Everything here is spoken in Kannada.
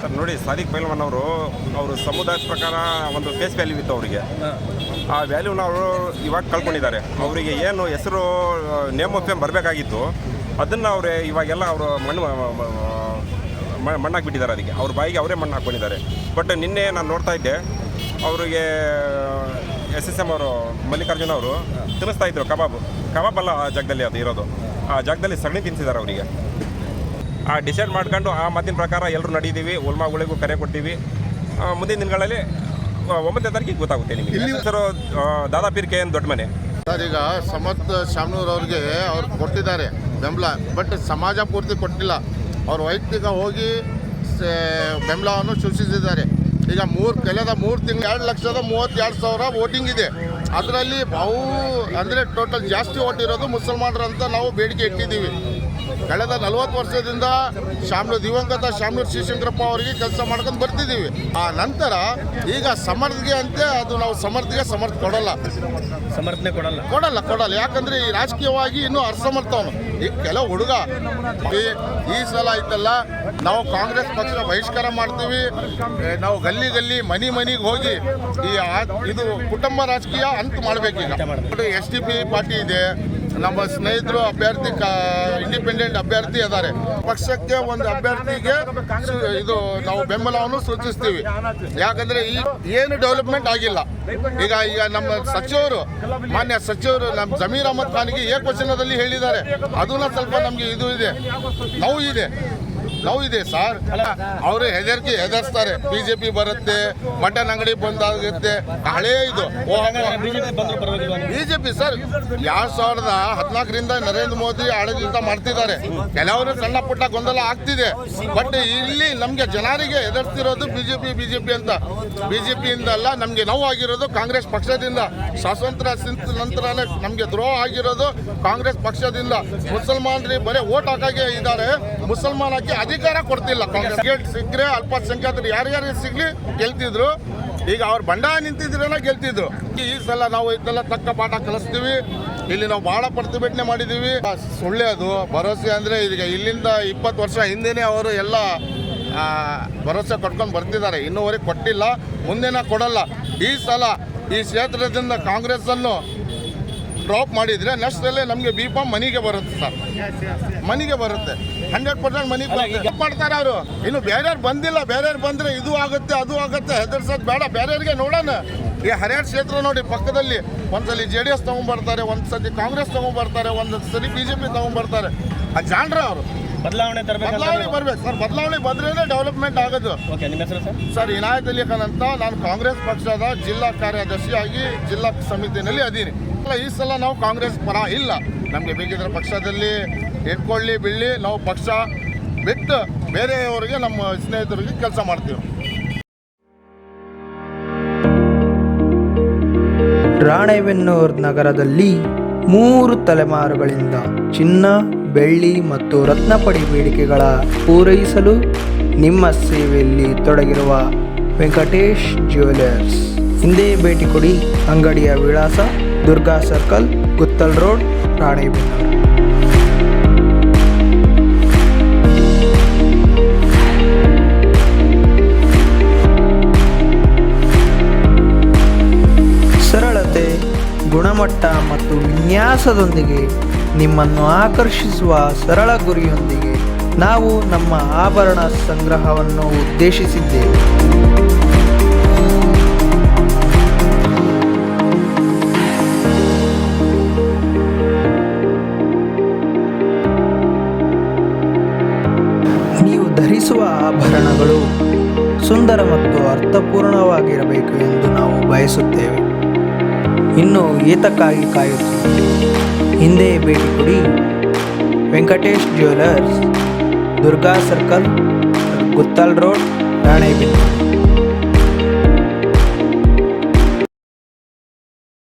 ಸರ್ ನೋಡಿ, ಸಾದಿಕ್ ಪೈಲ್ವಾನ್ ಅವರು ಸಮುದಾಯದ ಪ್ರಕಾರ ಒಂದು ಫೇಸ್ ವ್ಯಾಲ್ಯೂ ಇತ್ತು ಅವರಿಗೆ. ಆ ವ್ಯಾಲ್ಯೂನ ಅವರು ಇವಾಗ ಕಳ್ಕೊಂಡಿದ್ದಾರೆ. ಅವರಿಗೆ ಏನು ಹೆಸರು ನೇಮ್ ಆಫ್ ಫೇಮ್ ಬರಬೇಕಾಗಿತ್ತು ಅದನ್ನು ಅವರು ಇವಾಗೆಲ್ಲ ಅವರು ಮಣ್ಣಾಗಿ ಬಿಟ್ಟಿದ್ದಾರೆ. ಅದಕ್ಕೆ ಅವ್ರ ಬಾಯಿಗೆ ಅವರೇ ಮಣ್ಣು ಹಾಕ್ಕೊಂಡಿದ್ದಾರೆ. ಬಟ್ ನಿನ್ನೆ ನಾನು ನೋಡ್ತಾ ಇದ್ದೆ, ಅವರಿಗೆ SSM ಅವರು ಮಲ್ಲಿಕಾರ್ಜುನ ಅವರು ತಿನ್ನಿಸ್ತಾ ಇದ್ರು ಕಬಾಬ್ ಅಲ್ಲ ಆ ಜಾಗದಲ್ಲಿ ಅದು ಇರೋದು. ಆ ಜಾಗದಲ್ಲಿ ಸಗಣಿ ತಿನ್ನಿಸಿದ್ದಾರೆ ಅವರಿಗೆ. ಡಿಸೈಡ್ ಮಾಡ್ಕೊಂಡು ಆ ಮಾತಿನ ಪ್ರಕಾರ ಎಲ್ಲರೂ ನಡೀತೀವಿ. ಉಲ್ಮಾಗಳಿಗೂ ಕರೆ ಕೊಡ್ತೀವಿ. ಮುಂದಿನ ದಿನಗಳಲ್ಲಿ 9ನೇ ತಾರೀಕಿಗೆ ಗೊತ್ತಾಗುತ್ತೆ ನಿಮಗೆ. ಹೆಸರು ದಾದಾ ಪೀರ್ KN ದೊಡ್ಡ ಮನೆ ಸರ್. ಈಗ ಸಮರ್ಥ ಶಾಮನೂರ್ ಅವ್ರಿಗೆ ಅವ್ರು ಕೊಟ್ಟಿದ್ದಾರೆ ಬೆಂಬಲ, ಬಟ್ ಸಮಾಜ ಪೂರ್ತಿ ಕೊಟ್ಟಿಲ್ಲ. ಅವ್ರು ವೈಯಕ್ತಿಕ ಹೋಗಿ ಬೆಂಬಲವನ್ನು ಸೂಚಿಸಿದ್ದಾರೆ. ಈಗ ಕಳೆದ 3 ತಿಂಗಳು 2,32,000 ವೋಟಿಂಗ್ ಇದೆ. ಅದರಲ್ಲಿ ಅಂದರೆ ಟೋಟಲ್ ಜಾಸ್ತಿ ಓಟ್ ಇರೋದು ಮುಸಲ್ಮಾನರಂತ ನಾವು ಬೇಡಿಕೆ ಇಟ್ಟಿದ್ದೀವಿ. ಕಳೆದ 40 ವರ್ಷದಿಂದ ದಿವಂಗತ ಶಾಮನೂರು ಶಿವಶಂಕರಪ್ಪ ಅವರಿಗೆ ಕೆಲಸ ಮಾಡ್ಕೊಂಡು ಬರ್ತಿದ್ದೀವಿ. ಆ ನಂತರ ಈಗ ಸಮರ್ಥಗೆ ಅಂತೆ ಅದು ನಾವು ಸಮರ್ಥ ಕೊಡಲ್ಲ. ಯಾಕಂದರೆ ಈ ರಾಜಕೀಯವಾಗಿ ಇನ್ನೂ ಅಸಮರ್ಥವನು. ಈಗ ಕೆಲವು ಹುಡುಗ ಈ ಸಲ ಐತಲ್ಲ, ನಾವು ಕಾಂಗ್ರೆಸ್ ಪಕ್ಷ ಬಹಿಷ್ಕಾರ ಮಾಡ್ತೀವಿ, ನಾವು ಗಲ್ಲಿ ಮನೆಗೆ ಹೋಗಿ ಇದು ಕುಟುಂಬ ರಾಜಕೀಯ ಅಂತ ಮಾಡಬೇಕೀಗ. SDP ಪಾರ್ಟಿ ಇದೆ, ನಮ್ಮ ಸ್ನೇಹಿತರು ಅಭ್ಯರ್ಥಿ ಇಂಡಿಪೆಂಡೆಂಟ್ ಅಭ್ಯರ್ಥಿ ಇದ್ದಾರೆ. ಪಕ್ಷಕ್ಕೆ ಒಂದು ಅಭ್ಯರ್ಥಿಗೆ ಇದು ನಾವು ಬೆಂಬಲವನ್ನು ಸೂಚಿಸ್ತೀವಿ. ಯಾಕಂದ್ರೆ ಏನು ಡೆವಲಪ್ಮೆಂಟ್ ಆಗಿಲ್ಲ. ಈಗ ನಮ್ಮ ಮಾನ್ಯ ಸಚಿವರು ನಮ್ಮ ಜಮೀರ್ ಅಹಮದ್ ಖಾನ್ಗೆ ಏಕವಚನದಲ್ಲಿ ಹೇಳಿದ್ದಾರೆ. ಅದನ್ನ ಸ್ವಲ್ಪ ನಮಗೆ ನೋವು ಇದೆ ಸರ್. ಅವರು ಹೆದರ್ಸ್ತಾರೆ. BJP ಬರುತ್ತೆ, ಮಟನ್ ಅಂಗಡಿ ಬಂದಾಗುತ್ತೆ, ಹಳೇ ಇದು BJP ಸರ್. 2014ರಿಂದ ನರೇಂದ್ರ ಮೋದಿ ಆಡಳಿತ ಮಾಡ್ತಿದ್ದಾರೆ. ಕೆಲವರು ಸಣ್ಣ ಪುಟ್ಟ ಗೊಂದಲ ಆಗ್ತಿದೆ. ಬಟ್ ಇಲ್ಲಿ ನಮಗೆ ಜನರಿಗೆ ಹೆದರ್ಸ್ತಿರೋದು ಬಿಜೆಪಿ ಅಂತ. BJPಯಿಂದ ಅಲ್ಲ, ನಮಗೆ ನೋವು ಆಗಿರೋದು ಕಾಂಗ್ರೆಸ್ ಪಕ್ಷದಿಂದ. ಸ್ವಾತಂತ್ರ್ಯ ನಂತರನೇ ನಮಗೆ ದ್ರೋಹ ಆಗಿರೋದು ಕಾಂಗ್ರೆಸ್ ಪಕ್ಷದಿಂದ. ಮುಸಲ್ಮಾನರಿಗೆ ಬರೀ ಓಟ್ ಹಾಕಾಗೆ ಇದ್ದಾರೆ, ಮುಸಲ್ಮಾನಕ್ಕೆ ಅಧಿಕಾರ ಕೊಡ್ತಿಲ್ಲ. ಕಾಂಗ್ರೆಸ್ ಸಿಕ್ಕರೆ ಅಲ್ಪಸಂಖ್ಯಾತರು ಯಾರ್ಯಾರು ಸಿಗ್ಲಿ ಗೆಲ್ತಿದ್ರು. ಈಗ ಅವ್ರು ಬಂಡಾಯ ನಿಂತಿದ್ರೇನ ಗೆಲ್ತಿದ್ರು. ಈ ಸಲ ನಾವು ಇದೆಲ್ಲ ತಕ್ಕ ಪಾಠ ಕಲಿಸ್ತೀವಿ. ಇಲ್ಲಿ ನಾವು ಬಹಳ ಪ್ರತಿಭಟನೆ ಮಾಡಿದ್ದೀವಿ. ಸುಳ್ಳೆ ಅದು ಭರವಸೆ. ಅಂದರೆ ಈಗ ಇಲ್ಲಿಂದ 20 ವರ್ಷ ಹಿಂದೆನೇ ಅವರು ಎಲ್ಲ ಭರವಸೆ ಕೊಟ್ಕೊಂಡು ಬರ್ತಿದ್ದಾರೆ. ಇನ್ನೂವರೆಗೆ ಕೊಟ್ಟಿಲ್ಲ, ಮುಂದಿನ ಕೊಡಲ್ಲ. ಈ ಸಲ ಈ ಕ್ಷೇತ್ರದಿಂದ ಕಾಂಗ್ರೆಸ್ಸನ್ನು ಡ್ರಾಪ್ ಮಾಡಿದರೆ ನೆಕ್ಸ್ಟ್ ಅಲ್ಲೇ ನಮಗೆ B.Com ಮನೆಗೆ ಬರುತ್ತೆ ಸರ್. ಮನೆಗೆ ಬರುತ್ತೆ 100% ಮನೆಗೆ ಮಾಡ್ತಾರೆ ಅವರು. ಇನ್ನು ಬೇರೆಯವ್ರು ಬಂದಿಲ್ಲ. ಬೇರೆಯವ್ರು ಬಂದರೆ ಇದು ಆಗುತ್ತೆ ಅದು ಆಗುತ್ತೆ ಹೆದರ್ಸೋದು ಬೇಡ. ಬೇರೆಯವ್ರಿಗೆ ನೋಡೋಣ. ಈ ಹರಿಯಾಣ ಕ್ಷೇತ್ರ ನೋಡಿ, ಪಕ್ಕದಲ್ಲಿ ಒಂದ್ಸಲಿ JDS ತೊಗೊಂಡ್ಬರ್ತಾರೆ, ಒಂದ್ಸತಿ ಕಾಂಗ್ರೆಸ್ ತೊಗೊಂಡ್ಬರ್ತಾರೆ, ಒಂದ್ಸಲಿ BJP ತೊಗೊಂಡ್ಬರ್ತಾರೆ. ಅದು ಜಾಣ್ರ ಅವರು ಬದಲಾವಣೆ ಬರ್ಬೇಕು ಸರ್. ಬದಲಾವಣೆ ಬಂದ್ರೇ ಡೆವಲಪ್ಮೆಂಟ್ ಆಗೋದು. ಸರ್ ಇನಾಯತ್ ಅಲಿ ಖಾನ್ ಅಂತ, ನಾನು ಕಾಂಗ್ರೆಸ್ ಪಕ್ಷದ ಜಿಲ್ಲಾ ಕಾರ್ಯದರ್ಶಿಯಾಗಿ ಜಿಲ್ಲಾ ಸಮಿತಿಯಲ್ಲಿ ಅದೀನಿ. ಈ ಸಲ ನಾವು ಕಾಂಗ್ರೆಸ್ ಪರ ಇಲ್ಲ. ನಮಗೆ ಬೇಕಿದ್ರೆ ಪಕ್ಷದಲ್ಲಿ ಇಟ್ಕೊಳ್ಳಿ ಬಿಡ್ಲಿ, ನಾವು ಪಕ್ಷ ಬಿಟ್ಟು ಬೇರೆಯವರಿಗೆ ನಮ್ಮ ಸ್ನೇಹಿತರಿಗೆ ಕೆಲಸ ಮಾಡ್ತೀವಿ. ರಾಣೆಬೆನ್ನೂರು ನಗರದಲ್ಲಿ 3 ತಲೆಮಾರುಗಳಿಂದ ಚಿನ್ನ, ಬೆಳ್ಳಿ ಮತ್ತು ರತ್ನಪಡಿ ಬೇಡಿಕೆಗಳ ಪೂರೈಸಲು ನಿಮ್ಮ ಸೇವೆಯಲ್ಲಿ ತೊಡಗಿರುವ ವೆಂಕಟೇಶ್ ಜ್ಯುವೆಲರ್ಸ್ ಹಿಂದೆ ಭೇಟಿ ಕೊಡಿ. ಅಂಗಡಿಯ ವಿಳಾಸ ದುರ್ಗಾ ಸರ್ಕಲ್, ಗುತ್ತಲ್ ರೋಡ್, ರಾಣೆಬೆನ್ನೂರು. ಸರಳತೆ, ಗುಣಮಟ್ಟ ಮತ್ತು ವಿನ್ಯಾಸದೊಂದಿಗೆ ನಿಮ್ಮನ್ನು ಆಕರ್ಷಿಸುವ ಸರಳ ಗುರಿಯೊಂದಿಗೆ ನಾವು ನಮ್ಮ ಆಭರಣ ಸಂಗ್ರಹವನ್ನು ಉದ್ದೇಶಿಸಿದ್ದೇವೆ. ನೀವು ಧರಿಸುವ ಆಭರಣಗಳು ಸುಂದರ ಮತ್ತು ಅರ್ಥಪೂರ್ಣವಾಗಿರಬೇಕು ಎಂದು ನಾವು ಬಯಸುತ್ತೇವೆ. ಇನ್ನು ಏತಕ್ಕಾಗಿ ಕಾಯುತ್ತೀವಿ? ಹಿಂದೆ ಭೇಟಿ ಕೊಡಿ. Venkatesh jewellers, Durga circle, Guttal road, Ranebennur.